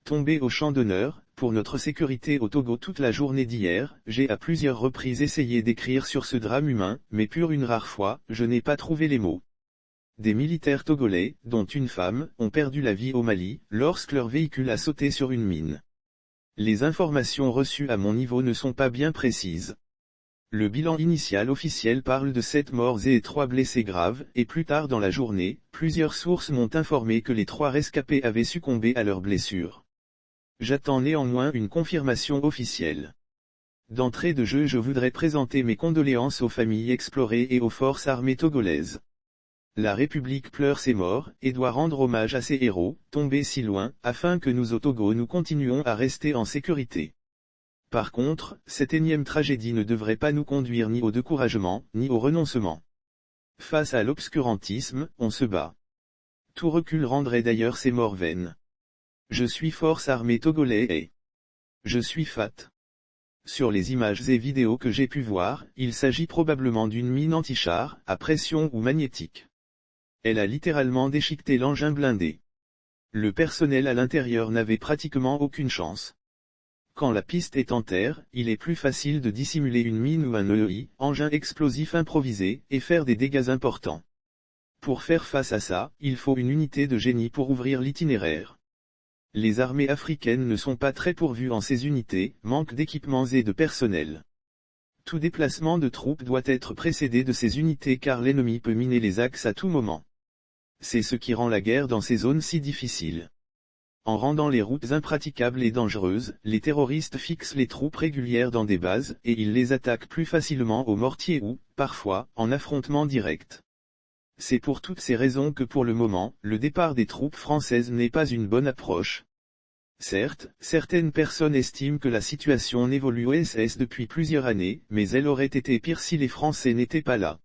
Tombé au champ d'honneur, pour notre sécurité au Togo toute la journée d'hier, j'ai à plusieurs reprises essayé d'écrire sur ce drame humain, mais pour une rare fois, je n'ai pas trouvé les mots. Des militaires togolais, dont une femme, ont perdu la vie au Mali, lorsque leur véhicule a sauté sur une mine. Les informations reçues à mon niveau ne sont pas bien précises. Le bilan initial officiel parle de 7 morts et 3 blessés graves, et plus tard dans la journée, plusieurs sources m'ont informé que les 3 rescapés avaient succombé à leurs blessures. J'attends néanmoins une confirmation officielle. D'entrée de jeu, je voudrais présenter mes condoléances aux familles explorées et aux forces armées togolaises. La République pleure ses morts, et doit rendre hommage à ces héros, tombés si loin, afin que nous au Togo nous continuions à rester en sécurité. Par contre, cette énième tragédie ne devrait pas nous conduire ni au découragement, ni au renoncement. Face à l'obscurantisme, on se bat. Tout recul rendrait d'ailleurs ces morts vaines. Je suis force armée togolais et je suis FAT. Sur les images et vidéos que j'ai pu voir, il s'agit probablement d'une mine anti-char, à pression ou magnétique. Elle a littéralement déchiqueté l'engin blindé. Le personnel à l'intérieur n'avait pratiquement aucune chance. Quand la piste est en terre, il est plus facile de dissimuler une mine ou un EEI, engin explosif improvisé, et faire des dégâts importants. Pour faire face à ça, il faut une unité de génie pour ouvrir l'itinéraire. Les armées africaines ne sont pas très pourvues en ces unités, manque d'équipements et de personnel. Tout déplacement de troupes doit être précédé de ces unités car l'ennemi peut miner les axes à tout moment. C'est ce qui rend la guerre dans ces zones si difficile. En rendant les routes impraticables et dangereuses, les terroristes fixent les troupes régulières dans des bases, et ils les attaquent plus facilement au mortier ou, parfois, en affrontement direct. C'est pour toutes ces raisons que pour le moment, le départ des troupes françaises n'est pas une bonne approche. Certes, certaines personnes estiment que la situation n'évolue au SS depuis plusieurs années, mais elle aurait été pire si les Français n'étaient pas là.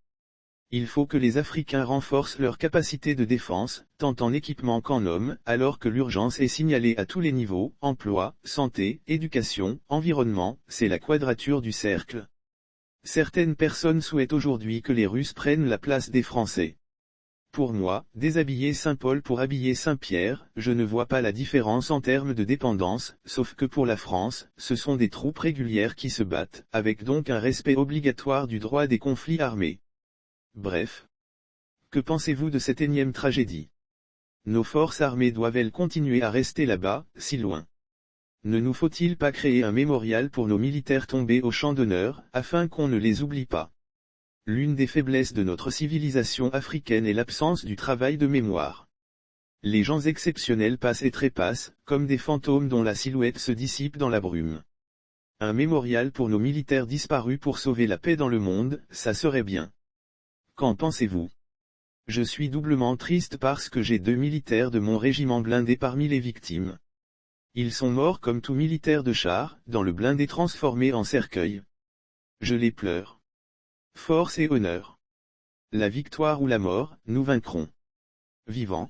Il faut que les Africains renforcent leur capacité de défense, tant en équipement qu'en hommes, alors que l'urgence est signalée à tous les niveaux, emploi, santé, éducation, environnement, c'est la quadrature du cercle. Certaines personnes souhaitent aujourd'hui que les Russes prennent la place des Français. Pour moi, déshabiller Saint-Paul pour habiller Saint-Pierre, je ne vois pas la différence en termes de dépendance, sauf que pour la France, ce sont des troupes régulières qui se battent, avec donc un respect obligatoire du droit des conflits armés. Bref. Que pensez-vous de cette énième tragédie? Nos forces armées doivent-elles continuer à rester là-bas, si loin? Ne nous faut-il pas créer un mémorial pour nos militaires tombés au champ d'honneur, afin qu'on ne les oublie pas? L'une des faiblesses de notre civilisation africaine est l'absence du travail de mémoire. Les gens exceptionnels passent et trépassent, comme des fantômes dont la silhouette se dissipe dans la brume. Un mémorial pour nos militaires disparus pour sauver la paix dans le monde, ça serait bien. Qu'en pensez-vous? Je suis doublement triste parce que j'ai 2 militaires de mon régiment blindé parmi les victimes. Ils sont morts comme tout militaire de char, dans le blindé transformé en cercueil. Je les pleure. Force et honneur. La victoire ou la mort, nous vaincrons. Vivants.